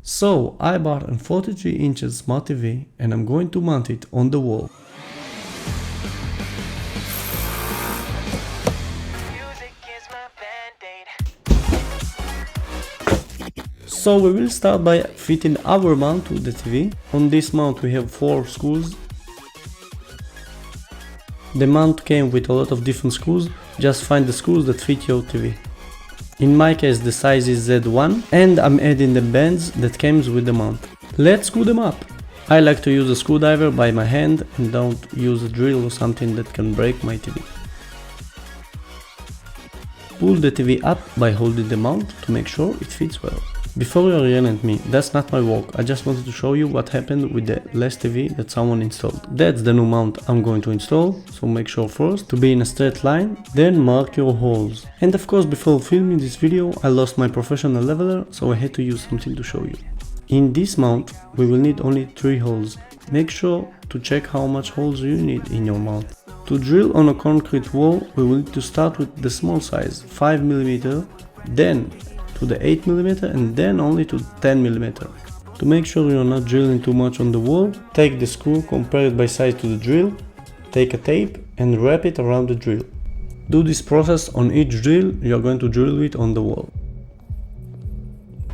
So I bought a 43 inches smart TV and I'm going to mount it on the wall. So we will start by fitting our mount to the TV. On this mount we have 4 screws. The mount came with a lot of different screws, just find the screws that fit your TV. In my case the size is Z1 and I'm adding the bands that comes with the mount. Let's screw them up. I like to use a screwdriver by my hand and don't use a drill or something that can break my TV. Pull the TV up by holding the mount to make sure it fits well. Before you are yelling at me, that's not my work, I just wanted to show you what happened with the last TV that someone installed. That's the new mount I'm going to install, so make sure first to be in a straight line, then mark your holes. And of course before filming this video I lost my professional leveler, so I had to use something to show you. In this mount we will need only 3 holes. Make sure to check how much holes you need in your mount. To drill on a concrete wall we will need to start with the small size, 5mm, then to the 8mm and then only to 10mm. To make sure you're not drilling too much on the wall, take the screw, compare it by size to the drill, take a tape and wrap it around the drill. Do this process on each drill you're going to drill it on the wall.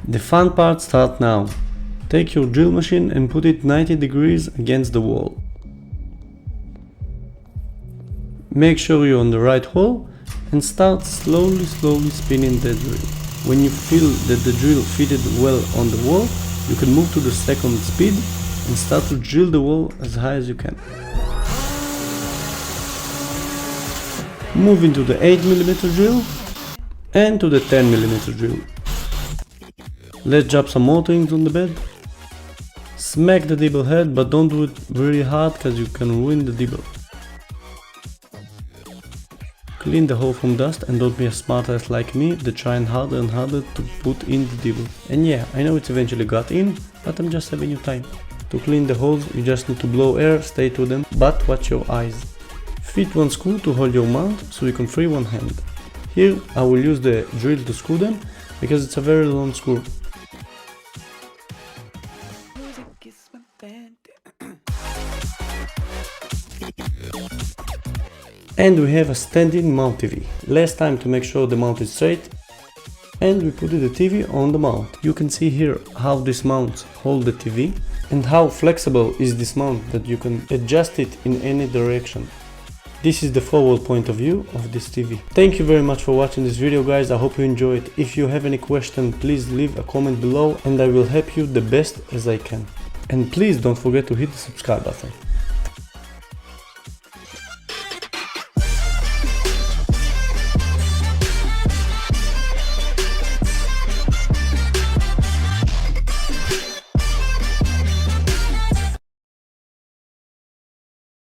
The fun part starts now. Take your drill machine and put it 90 degrees against the wall. Make sure you're on the right hole and start slowly spinning the drill. When you feel that the drill fitted well on the wall, you can move to the second speed and start to drill the wall as high as you can. Move into the 8mm drill and to the 10mm drill. Let's drop some more things on the bed. Smack the dibble head, but don't do it really hard cause you can ruin the dibble. Clean the hole from dust and don't be a smartass like me that trying harder and harder to put in the dibble. And yeah, I know it's eventually got in, but I'm just saving you time. To clean the holes you just need to blow air, stay to them, but watch your eyes. Fit one screw to hold your mount so you can free one hand. Here I will use the drill to screw them because it's a very long screw. And we have a standing mount TV. Last time to make sure the mount is straight, and we put the TV on the mount. You can see here how this mount hold the TV and how flexible is this mount that you can adjust it in any direction. This is the forward point of view of this TV. Thank you very much for watching this video guys, I hope you enjoyed. If you have any question please leave a comment below and I will help you the best as I can. And please don't forget to hit the subscribe button.